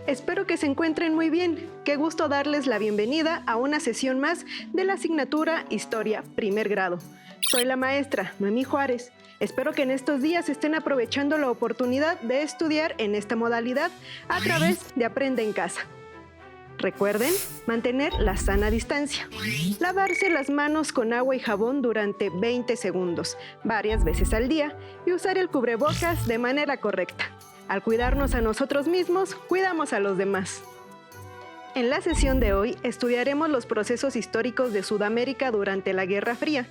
Espero que se encuentren muy bien. Qué gusto darles la bienvenida a una sesión más de la asignatura Historia Primer Grado. Soy la maestra Noemí Juárez. Espero que en estos días estén aprovechando la oportunidad de estudiar en esta modalidad a través de Aprende en Casa. Recuerden mantener la sana distancia, lavarse las manos con agua y jabón durante 20 segundos, varias veces al día, y usar el cubrebocas de manera correcta. Al cuidarnos a nosotros mismos, cuidamos a los demás. En la sesión de hoy estudiaremos los procesos históricos de Sudamérica durante la Guerra Fría.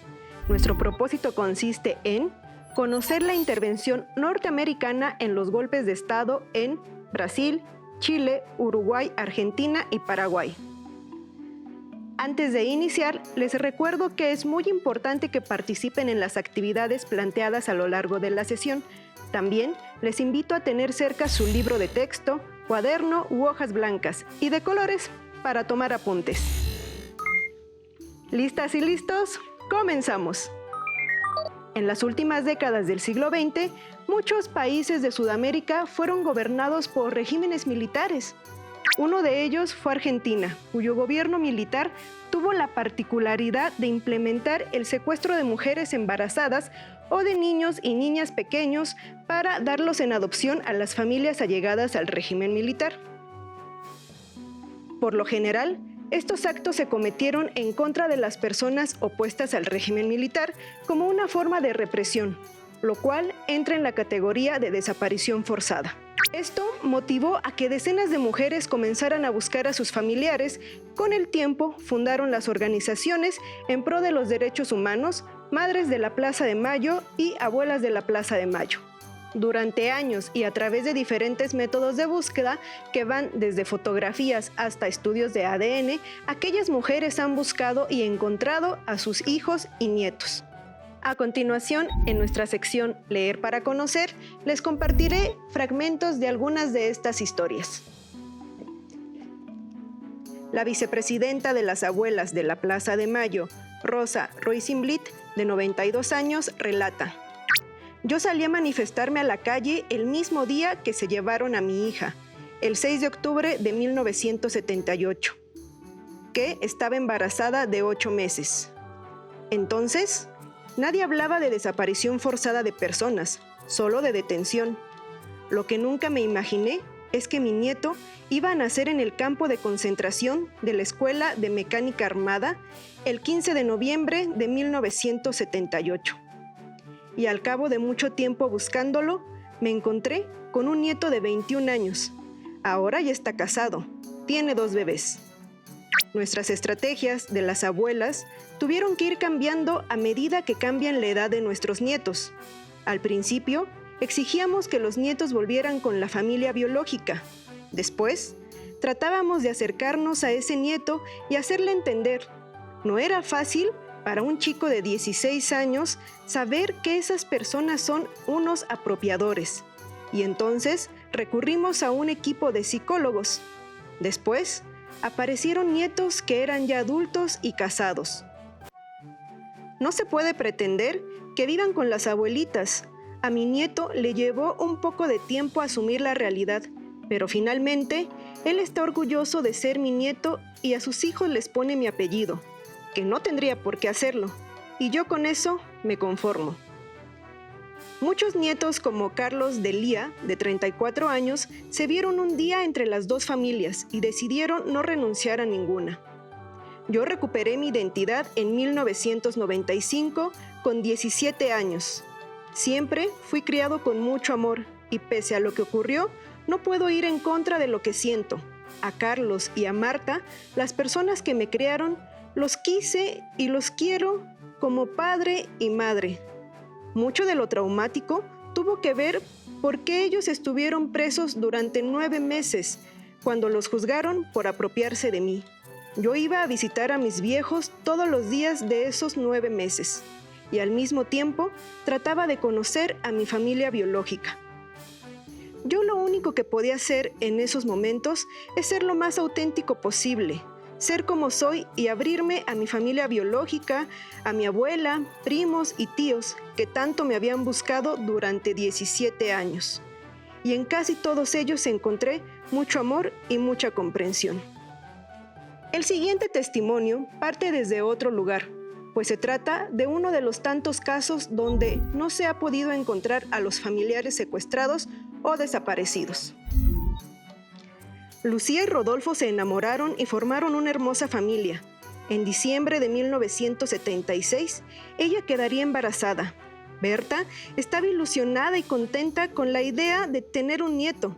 Nuestro propósito consiste en conocer la intervención norteamericana en los golpes de Estado en Brasil, Chile, Uruguay, Argentina y Paraguay. Antes de iniciar, les recuerdo que es muy importante que participen en las actividades planteadas a lo largo de la sesión. También les invito a tener cerca su libro de texto, cuaderno u hojas blancas y de colores para tomar apuntes. ¿Listas y listos? ¡Comenzamos! En las últimas décadas del siglo XX, muchos países de Sudamérica fueron gobernados por regímenes militares. Uno de ellos fue Argentina, cuyo gobierno militar tuvo la particularidad de implementar el secuestro de mujeres embarazadas o de niños y niñas pequeños para darlos en adopción a las familias allegadas al régimen militar. Por lo general, estos actos se cometieron en contra de las personas opuestas al régimen militar como una forma de represión, lo cual entra en la categoría de desaparición forzada. Esto motivó a que decenas de mujeres comenzaran a buscar a sus familiares. Con el tiempo, fundaron las organizaciones en pro de los derechos humanos, Madres de la Plaza de Mayo y Abuelas de la Plaza de Mayo. Durante años y a través de diferentes métodos de búsqueda, que van desde fotografías hasta estudios de ADN, aquellas mujeres han buscado y encontrado a sus hijos y nietos. A continuación, en nuestra sección Leer para Conocer, les compartiré fragmentos de algunas de estas historias. La vicepresidenta de las Abuelas de la Plaza de Mayo, Rosa Roisenblit, de 92 años, relata: yo salí a manifestarme a la calle el mismo día que se llevaron a mi hija, el 6 de octubre de 1978, que estaba embarazada de 8 meses. Entonces, nadie hablaba de desaparición forzada de personas, solo de detención. Lo que nunca me imaginé es que mi nieto iba a nacer en el campo de concentración de la Escuela de Mecánica Armada el 15 de noviembre de 1978. Y al cabo de mucho tiempo buscándolo, me encontré con un nieto de 21 años. Ahora ya está casado, tiene 2 bebés. Nuestras estrategias de las abuelas tuvieron que ir cambiando a medida que cambian la edad de nuestros nietos. Al principio, exigíamos que los nietos volvieran con la familia biológica. Después, tratábamos de acercarnos a ese nieto y hacerle entender. No era fácil para un chico de 16 años saber que esas personas son unos apropiadores. Y entonces recurrimos a un equipo de psicólogos. Después, aparecieron nietos que eran ya adultos y casados. No se puede pretender que vivan con las abuelitas. A mi nieto le llevó un poco de tiempo asumir la realidad, pero finalmente él está orgulloso de ser mi nieto y a sus hijos les pone mi apellido, que no tendría por qué hacerlo, y yo con eso me conformo. Muchos nietos como Carlos de Lía, de 34 años, se vieron un día entre las dos familias y decidieron no renunciar a ninguna. Yo recuperé mi identidad en 1995 con 17 años. Siempre fui criado con mucho amor y pese a lo que ocurrió, no puedo ir en contra de lo que siento. A Carlos y a Marta, las personas que me criaron, los quise y los quiero como padre y madre. Mucho de lo traumático tuvo que ver porque ellos estuvieron presos durante 9 meses, cuando los juzgaron por apropiarse de mí. Yo iba a visitar a mis viejos todos los días de esos 9 meses y al mismo tiempo trataba de conocer a mi familia biológica. Yo lo único que podía hacer en esos momentos es ser lo más auténtico posible, ser como soy y abrirme a mi familia biológica, a mi abuela, primos y tíos que tanto me habían buscado durante 17 años. Y en casi todos ellos encontré mucho amor y mucha comprensión. El siguiente testimonio parte desde otro lugar, pues se trata de uno de los tantos casos donde no se ha podido encontrar a los familiares secuestrados o desaparecidos. Lucía y Rodolfo se enamoraron y formaron una hermosa familia. En diciembre de 1976, ella quedaría embarazada. Berta estaba ilusionada y contenta con la idea de tener un nieto.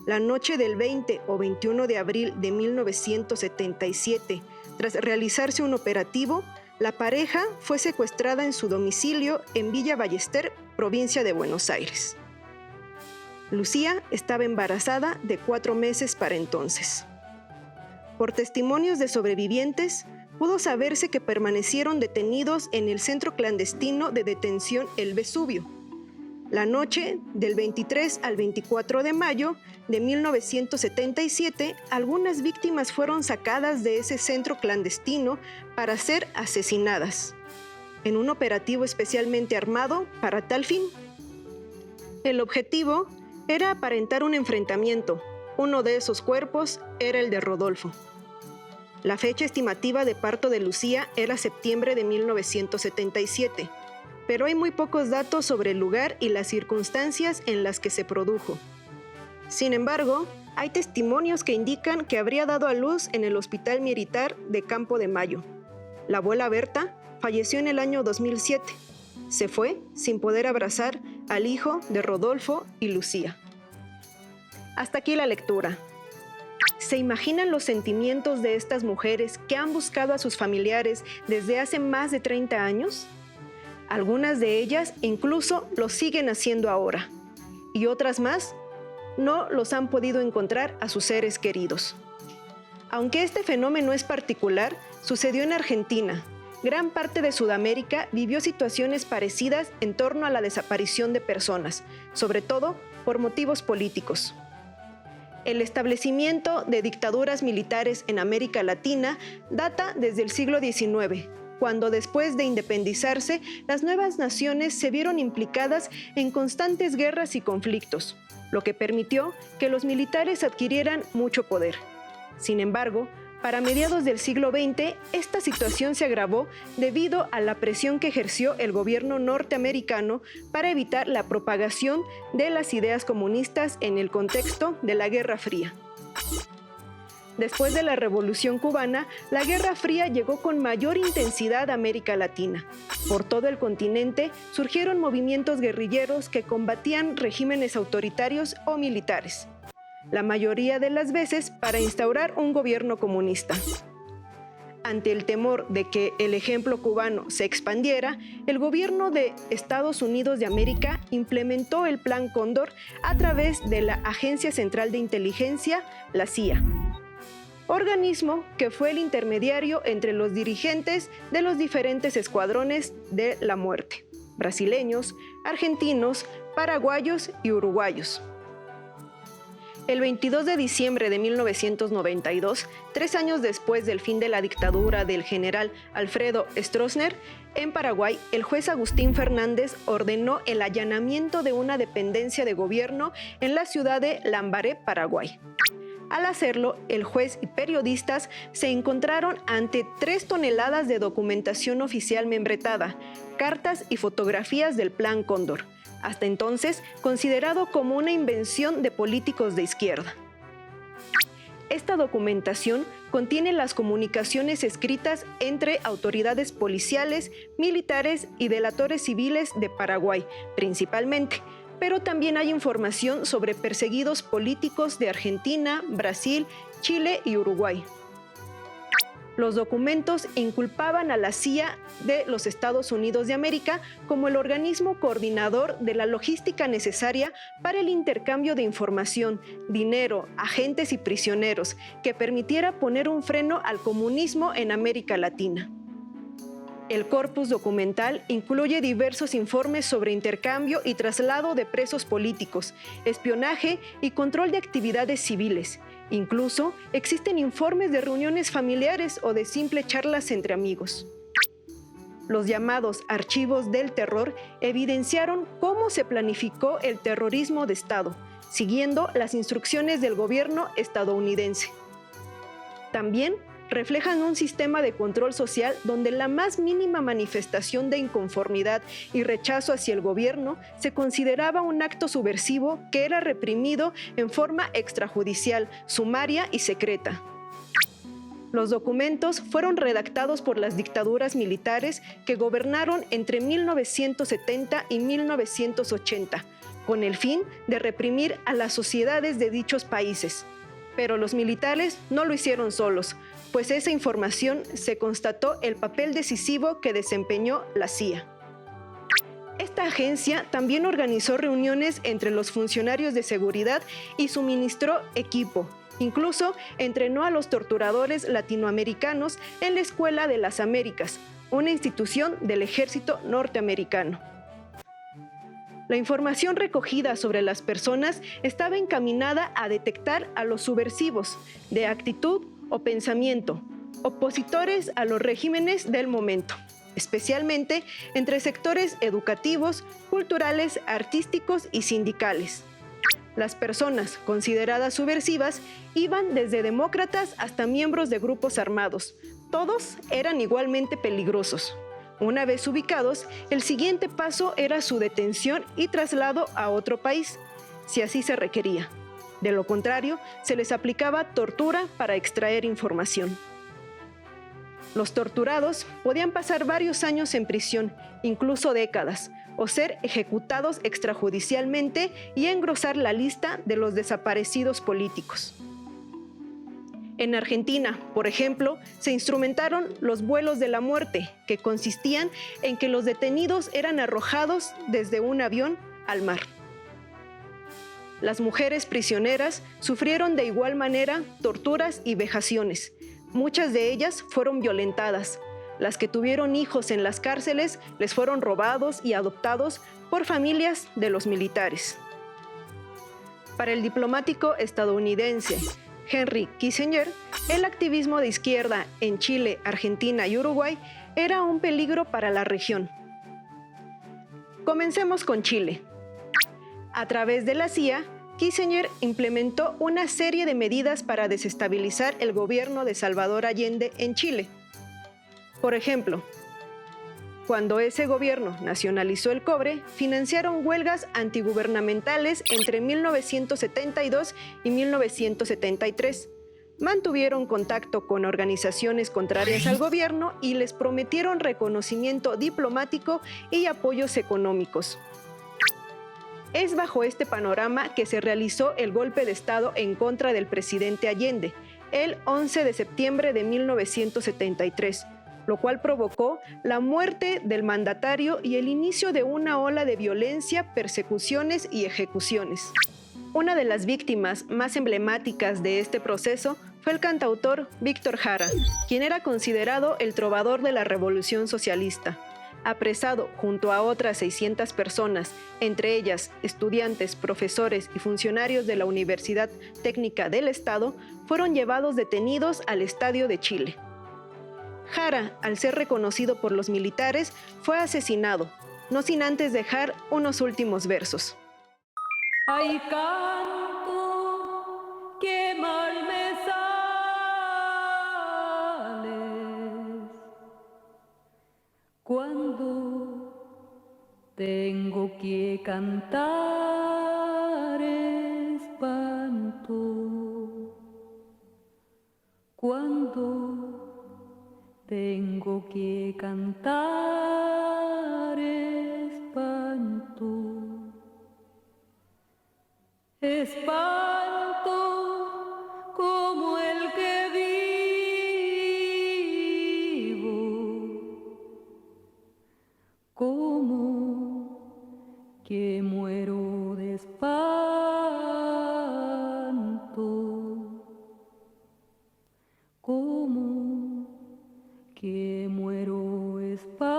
La noche del 20 o 21 de abril de 1977, tras realizarse un operativo, la pareja fue secuestrada en su domicilio en Villa Ballester, provincia de Buenos Aires. Lucía estaba embarazada de 4 meses para entonces. Por testimonios de sobrevivientes, pudo saberse que permanecieron detenidos en el centro clandestino de detención El Vesubio. La noche del 23 al 24 de mayo de 1977, algunas víctimas fueron sacadas de ese centro clandestino para ser asesinadas, en un operativo especialmente armado para tal fin. El objetivo era aparentar un enfrentamiento. Uno de esos cuerpos era el de Rodolfo. La fecha estimativa de parto de Lucía era septiembre de 1977, pero hay muy pocos datos sobre el lugar y las circunstancias en las que se produjo. Sin embargo, hay testimonios que indican que habría dado a luz en el Hospital Militar de Campo de Mayo. La abuela Berta falleció en el año 2007. Se fue sin poder abrazar al hijo de Rodolfo y Lucía. Hasta aquí la lectura. ¿Se imaginan los sentimientos de estas mujeres que han buscado a sus familiares desde hace más de 30 años? Algunas de ellas incluso lo siguen haciendo ahora, y otras más no los han podido encontrar a sus seres queridos. Aunque este fenómeno es particular, sucedió en Argentina. Gran parte de Sudamérica vivió situaciones parecidas en torno a la desaparición de personas, sobre todo por motivos políticos. El establecimiento de dictaduras militares en América Latina data desde el siglo XIX, cuando después de independizarse, las nuevas naciones se vieron implicadas en constantes guerras y conflictos, lo que permitió que los militares adquirieran mucho poder. Sin embargo, para mediados del siglo XX, esta situación se agravó debido a la presión que ejerció el gobierno norteamericano para evitar la propagación de las ideas comunistas en el contexto de la Guerra Fría. Después de la Revolución Cubana, la Guerra Fría llegó con mayor intensidad a América Latina. Por todo el continente surgieron movimientos guerrilleros que combatían regímenes autoritarios o militares, la mayoría de las veces para instaurar un gobierno comunista. Ante el temor de que el ejemplo cubano se expandiera, el gobierno de Estados Unidos de América implementó el Plan Cóndor a través de la Agencia Central de Inteligencia, la CIA, organismo que fue el intermediario entre los dirigentes de los diferentes escuadrones de la muerte, brasileños, argentinos, paraguayos y uruguayos. El 22 de diciembre de 1992, 3 años después del fin de la dictadura del general Alfredo Stroessner, en Paraguay, el juez Agustín Fernández ordenó el allanamiento de una dependencia de gobierno en la ciudad de Lambaré, Paraguay. Al hacerlo, el juez y periodistas se encontraron ante 3 toneladas de documentación oficial membretada, cartas y fotografías del Plan Cóndor, hasta entonces considerado como una invención de políticos de izquierda. Esta documentación contiene las comunicaciones escritas entre autoridades policiales, militares y delatores civiles de Paraguay, principalmente, pero también hay información sobre perseguidos políticos de Argentina, Brasil, Chile y Uruguay. Los documentos inculpaban a la CIA de los Estados Unidos de América como el organismo coordinador de la logística necesaria para el intercambio de información, dinero, agentes y prisioneros, que permitiera poner un freno al comunismo en América Latina. El corpus documental incluye diversos informes sobre intercambio y traslado de presos políticos, espionaje y control de actividades civiles. Incluso existen informes de reuniones familiares o de simples charlas entre amigos. Los llamados archivos del terror evidenciaron cómo se planificó el terrorismo de Estado, siguiendo las instrucciones del gobierno estadounidense. También reflejan un sistema de control social donde la más mínima manifestación de inconformidad y rechazo hacia el gobierno se consideraba un acto subversivo que era reprimido en forma extrajudicial, sumaria y secreta. Los documentos fueron redactados por las dictaduras militares que gobernaron entre 1970 y 1980, con el fin de reprimir a las sociedades de dichos países. Pero los militares no lo hicieron solos, pues esa información se constató el papel decisivo que desempeñó la CIA. Esta agencia también organizó reuniones entre los funcionarios de seguridad y suministró equipo. Incluso entrenó a los torturadores latinoamericanos en la Escuela de las Américas, una institución del ejército norteamericano. La información recogida sobre las personas estaba encaminada a detectar a los subversivos de actitud o pensamiento, opositores a los regímenes del momento, especialmente entre sectores educativos, culturales, artísticos y sindicales. Las personas consideradas subversivas iban desde demócratas hasta miembros de grupos armados. Todos eran igualmente peligrosos. Una vez ubicados, el siguiente paso era su detención y traslado a otro país, si así se requería. De lo contrario, se les aplicaba tortura para extraer información. Los torturados podían pasar varios años en prisión, incluso décadas, o ser ejecutados extrajudicialmente y engrosar la lista de los desaparecidos políticos. En Argentina, por ejemplo, se instrumentaron los vuelos de la muerte, que consistían en que los detenidos eran arrojados desde un avión al mar. Las mujeres prisioneras sufrieron de igual manera torturas y vejaciones. Muchas de ellas fueron violentadas. Las que tuvieron hijos en las cárceles les fueron robados y adoptados por familias de los militares. Para el diplomático estadounidense Henry Kissinger, el activismo de izquierda en Chile, Argentina y Uruguay era un peligro para la región. Comencemos con Chile. A través de la CIA, Kissinger implementó una serie de medidas para desestabilizar el gobierno de Salvador Allende en Chile. Por ejemplo, cuando ese gobierno nacionalizó el cobre, financiaron huelgas antigubernamentales entre 1972 y 1973. Mantuvieron contacto con organizaciones contrarias al gobierno y les prometieron reconocimiento diplomático y apoyos económicos. Es bajo este panorama que se realizó el golpe de Estado en contra del presidente Allende, el 11 de septiembre de 1973, lo cual provocó la muerte del mandatario y el inicio de una ola de violencia, persecuciones y ejecuciones. Una de las víctimas más emblemáticas de este proceso fue el cantautor Víctor Jara, quien era considerado el trovador de la Revolución Socialista. Apresado junto a otras 600 personas, entre ellas estudiantes, profesores y funcionarios de la Universidad Técnica del Estado, fueron llevados detenidos al Estadio de Chile. Jara, al ser reconocido por los militares, fue asesinado, no sin antes dejar unos últimos versos. Ay, canto, qué mal me sales cuando tengo que cantar espanto, cuando tengo que cantar espanto. Espanto como el que vivo, como que muero de espanto, como que muero espanto.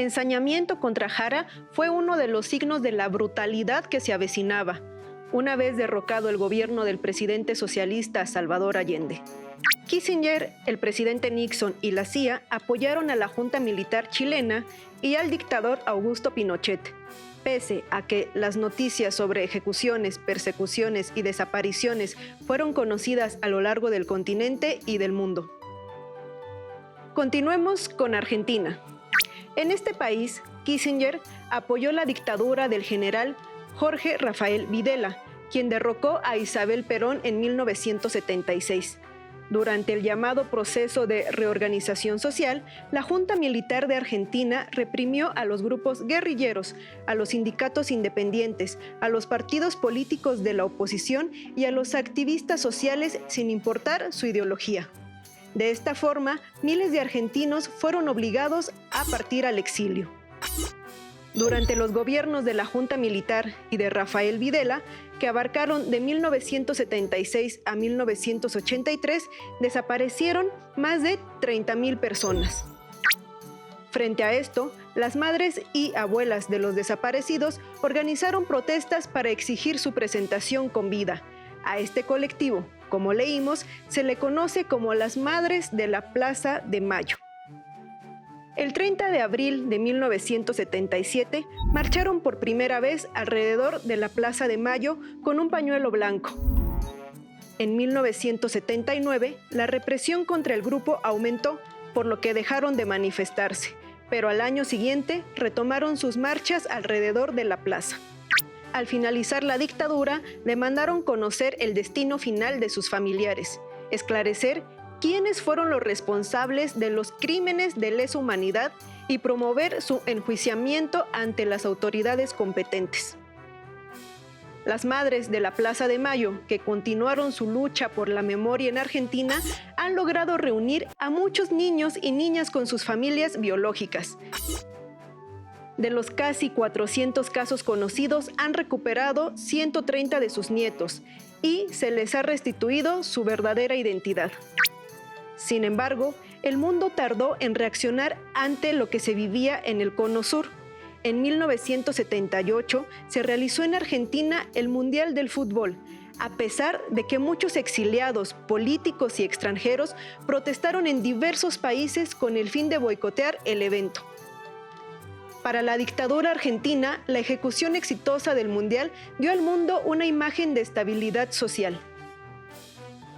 ensañamiento contra Jara fue uno de los signos de la brutalidad que se avecinaba, una vez derrocado el gobierno del presidente socialista Salvador Allende. Kissinger, el presidente Nixon y la CIA apoyaron a la junta militar chilena y al dictador Augusto Pinochet, pese a que las noticias sobre ejecuciones, persecuciones y desapariciones fueron conocidas a lo largo del continente y del mundo. Continuemos con Argentina. En este país, Kissinger apoyó la dictadura del general Jorge Rafael Videla, quien derrocó a Isabel Perón en 1976. Durante el llamado proceso de reorganización social, la Junta Militar de Argentina reprimió a los grupos guerrilleros, a los sindicatos independientes, a los partidos políticos de la oposición y a los activistas sociales sin importar su ideología. De esta forma, miles de argentinos fueron obligados a partir al exilio. Durante los gobiernos de la Junta Militar y de Rafael Videla, que abarcaron de 1976 a 1983, desaparecieron más de 30,000 personas. Frente a esto, las madres y abuelas de los desaparecidos organizaron protestas para exigir su presentación con vida. A este colectivo, como leímos, se le conoce como las Madres de la Plaza de Mayo. El 30 de abril de 1977 marcharon por primera vez alrededor de la Plaza de Mayo con un pañuelo blanco. En 1979, la represión contra el grupo aumentó, por lo que dejaron de manifestarse, pero al año siguiente retomaron sus marchas alrededor de la plaza. Al finalizar la dictadura, demandaron conocer el destino final de sus familiares, esclarecer quiénes fueron los responsables de los crímenes de lesa humanidad y promover su enjuiciamiento ante las autoridades competentes. Las madres de la Plaza de Mayo, que continuaron su lucha por la memoria en Argentina, han logrado reunir a muchos niños y niñas con sus familias biológicas. De los casi 400 casos conocidos, han recuperado 130 de sus nietos y se les ha restituido su verdadera identidad. Sin embargo, el mundo tardó en reaccionar ante lo que se vivía en el Cono Sur. En 1978 se realizó en Argentina el Mundial del Fútbol, a pesar de que muchos exiliados, políticos y extranjeros protestaron en diversos países con el fin de boicotear el evento. Para la dictadura argentina, la ejecución exitosa del Mundial dio al mundo una imagen de estabilidad social.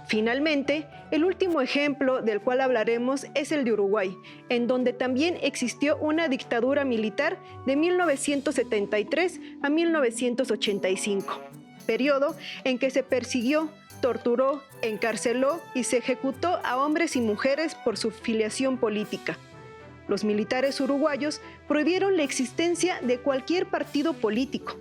Finalmente, el último ejemplo del cual hablaremos es el de Uruguay, en donde también existió una dictadura militar de 1973 a 1985, periodo en que se persiguió, torturó, encarceló y se ejecutó a hombres y mujeres por su filiación política. Los militares uruguayos prohibieron la existencia de cualquier partido político.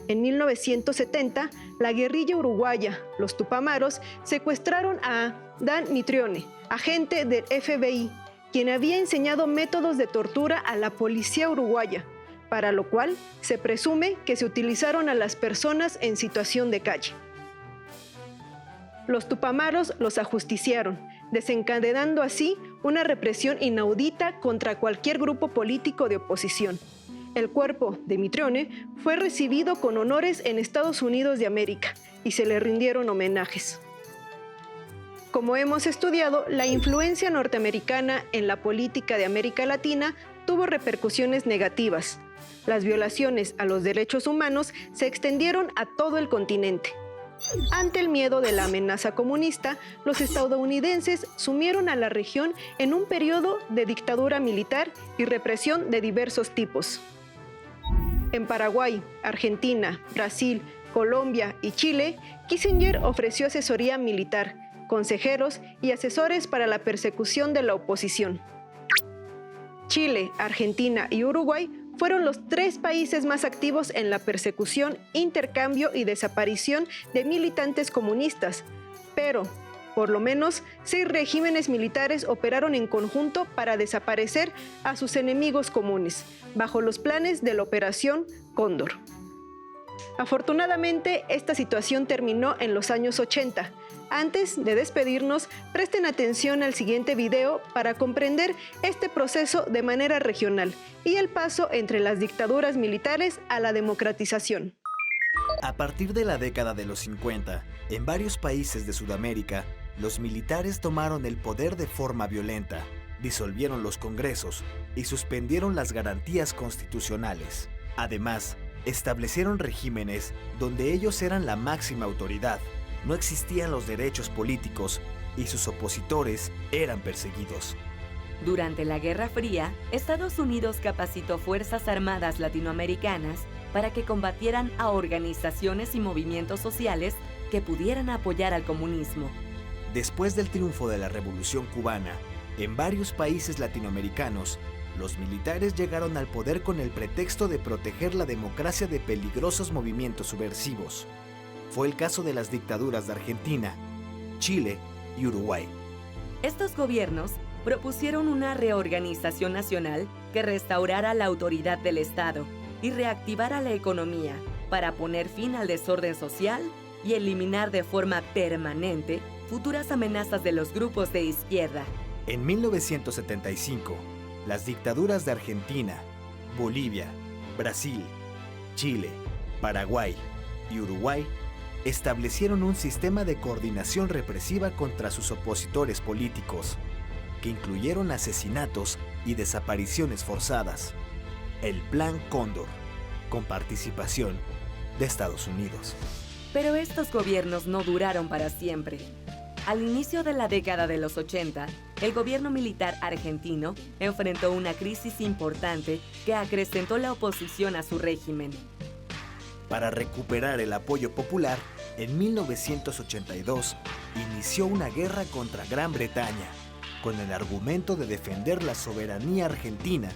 En 1970, la guerrilla uruguaya, los Tupamaros, secuestraron a Dan Mitrione, agente del FBI, quien había enseñado métodos de tortura a la policía uruguaya, para lo cual se presume que se utilizaron a las personas en situación de calle. Los Tupamaros los ajusticiaron, desencadenando así una represión inaudita contra cualquier grupo político de oposición. El cuerpo de Mitrione fue recibido con honores en Estados Unidos de América y se le rindieron homenajes. Como hemos estudiado, la influencia norteamericana en la política de América Latina tuvo repercusiones negativas. Las violaciones a los derechos humanos se extendieron a todo el continente. Ante el miedo de la amenaza comunista, los estadounidenses sumieron a la región en un periodo de dictadura militar y represión de diversos tipos. En Paraguay, Argentina, Brasil, Colombia y Chile, Kissinger ofreció asesoría militar, consejeros y asesores para la persecución de la oposición. Chile, Argentina y Uruguay fueron los 3 países más activos en la persecución, intercambio y desaparición de militantes comunistas, pero por lo menos 6 regímenes militares operaron en conjunto para desaparecer a sus enemigos comunes, bajo los planes de la Operación Cóndor. Afortunadamente, esta situación terminó en los años 80, Antes de despedirnos, presten atención al siguiente video para comprender este proceso de manera regional y el paso entre las dictaduras militares a la democratización. A partir de la década de los 50, en varios países de Sudamérica, los militares tomaron el poder de forma violenta, disolvieron los congresos y suspendieron las garantías constitucionales. Además, establecieron regímenes donde ellos eran la máxima autoridad. No existían los derechos políticos y sus opositores eran perseguidos. Durante la Guerra Fría, Estados Unidos capacitó fuerzas armadas latinoamericanas para que combatieran a organizaciones y movimientos sociales que pudieran apoyar al comunismo. Después del triunfo de la Revolución Cubana, en varios países latinoamericanos, los militares llegaron al poder con el pretexto de proteger la democracia de peligrosos movimientos subversivos. Fue el caso de las dictaduras de Argentina, Chile y Uruguay. Estos gobiernos propusieron una reorganización nacional que restaurara la autoridad del Estado y reactivara la economía para poner fin al desorden social y eliminar de forma permanente futuras amenazas de los grupos de izquierda. En 1975, las dictaduras de Argentina, Bolivia, Brasil, Chile, Paraguay y Uruguay establecieron un sistema de coordinación represiva contra sus opositores políticos, que incluyeron asesinatos y desapariciones forzadas. El Plan Cóndor, con participación de Estados Unidos. Pero estos gobiernos no duraron para siempre. Al inicio de la década de los 80, el gobierno militar argentino enfrentó una crisis importante que acrecentó la oposición a su régimen. Para recuperar el apoyo popular, en 1982 inició una guerra contra Gran Bretaña, con el argumento de defender la soberanía argentina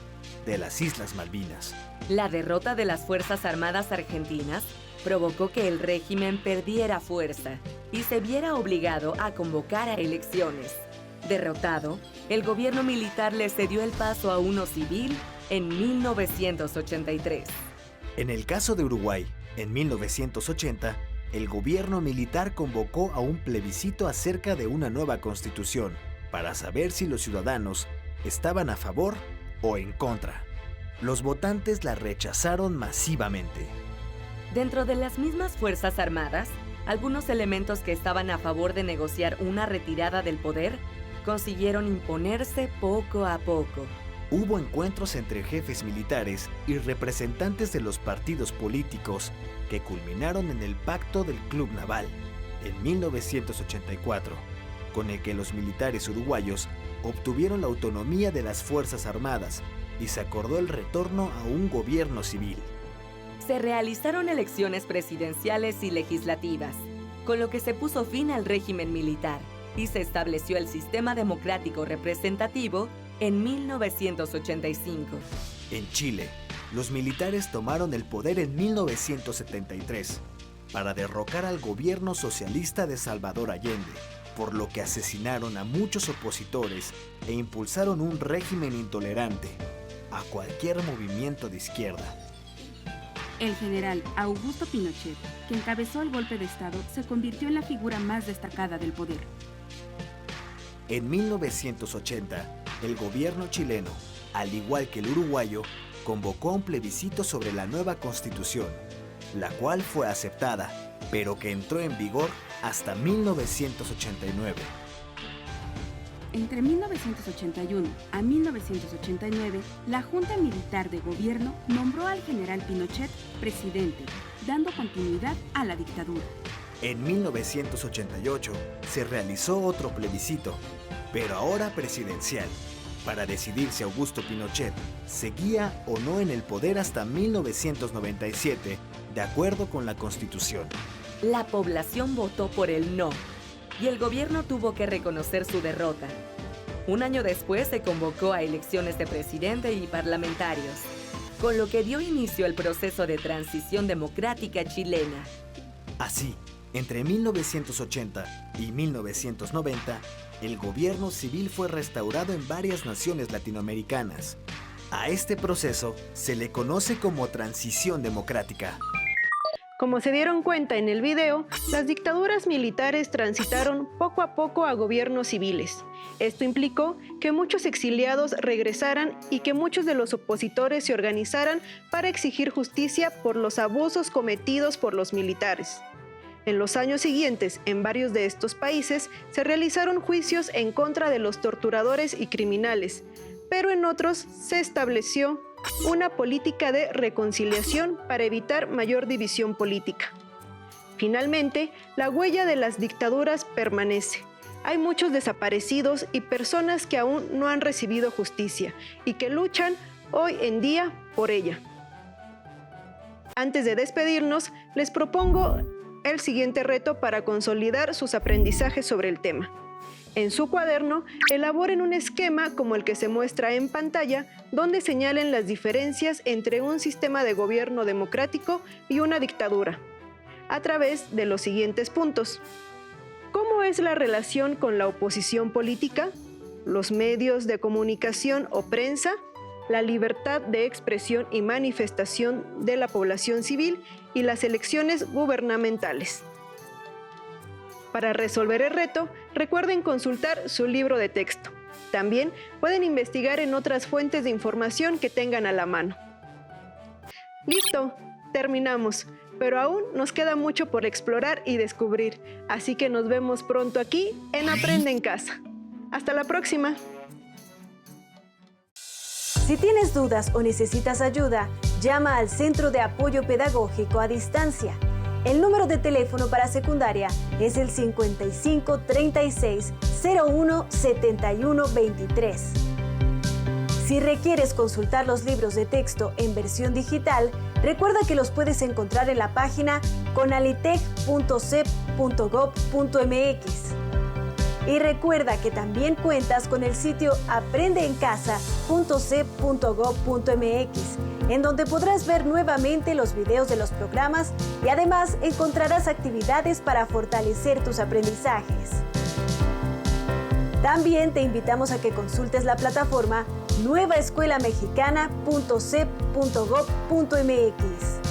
de las Islas Malvinas. La derrota de las Fuerzas Armadas argentinas provocó que el régimen perdiera fuerza y se viera obligado a convocar a elecciones. Derrotado, el gobierno militar le cedió el paso a uno civil en 1983. En el caso de Uruguay, en 1980, el gobierno militar convocó a un plebiscito acerca de una nueva constitución para saber si los ciudadanos estaban a favor o en contra. Los votantes la rechazaron masivamente. Dentro de las mismas Fuerzas Armadas, algunos elementos que estaban a favor de negociar una retirada del poder consiguieron imponerse poco a poco. Hubo encuentros entre jefes militares y representantes de los partidos políticos que culminaron en el Pacto del Club Naval en 1984, con el que los militares uruguayos obtuvieron la autonomía de las Fuerzas Armadas y se acordó el retorno a un gobierno civil. Se realizaron elecciones presidenciales y legislativas, con lo que se puso fin al régimen militar y se estableció el sistema democrático representativo en 1985. En Chile, los militares tomaron el poder en 1973 para derrocar al gobierno socialista de Salvador Allende, por lo que asesinaron a muchos opositores e impulsaron un régimen intolerante a cualquier movimiento de izquierda. El general Augusto Pinochet, que encabezó el golpe de Estado, se convirtió en la figura más destacada del poder. En 1980, el gobierno chileno, al igual que el uruguayo, convocó a un plebiscito sobre la nueva constitución, la cual fue aceptada, pero que entró en vigor hasta 1989. Entre 1981 a 1989, la Junta Militar de Gobierno nombró al general Pinochet presidente, dando continuidad a la dictadura. En 1988 se realizó otro plebiscito, pero ahora presidencial, para decidir si Augusto Pinochet seguía o no en el poder hasta 1997, de acuerdo con la Constitución. La población votó por el no, y el gobierno tuvo que reconocer su derrota. Un año después se convocó a elecciones de presidente y parlamentarios, con lo que dio inicio al proceso de transición democrática chilena. Así, entre 1980 y 1990, el gobierno civil fue restaurado en varias naciones latinoamericanas. A este proceso se le conoce como transición democrática. Como se dieron cuenta en el video, las dictaduras militares transitaron poco a poco a gobiernos civiles. Esto implicó que muchos exiliados regresaran y que muchos de los opositores se organizaran para exigir justicia por los abusos cometidos por los militares. En los años siguientes, en varios de estos países, se realizaron juicios en contra de los torturadores y criminales, pero en otros se estableció una política de reconciliación para evitar mayor división política. Finalmente, la huella de las dictaduras permanece. Hay muchos desaparecidos y personas que aún no han recibido justicia y que luchan hoy en día por ella. Antes de despedirnos, les propongo el siguiente reto para consolidar sus aprendizajes sobre el tema. En su cuaderno, elaboren un esquema como el que se muestra en pantalla, donde señalen las diferencias entre un sistema de gobierno democrático y una dictadura, a través de los siguientes puntos. ¿Cómo es la relación con la oposición política, los medios de comunicación o prensa, la libertad de expresión y manifestación de la población civil y las elecciones gubernamentales? Para resolver el reto, recuerden consultar su libro de texto. También pueden investigar en otras fuentes de información que tengan a la mano. ¡Listo! Terminamos, pero aún nos queda mucho por explorar y descubrir, así que nos vemos pronto aquí en Aprende en Casa. ¡Hasta la próxima! Si tienes dudas o necesitas ayuda, llama al Centro de Apoyo Pedagógico a Distancia. El número de teléfono para secundaria es el 55 36 01 71 23. Si requieres consultar los libros de texto en versión digital, recuerda que los puedes encontrar en la página conalitec.cep.gov.mx. Y recuerda que también cuentas con el sitio aprendeencasa.cep.gov.mx, en donde podrás ver nuevamente los videos de los programas y además encontrarás actividades para fortalecer tus aprendizajes. También te invitamos a que consultes la plataforma nuevaescuelamexicana.cep.gov.mx.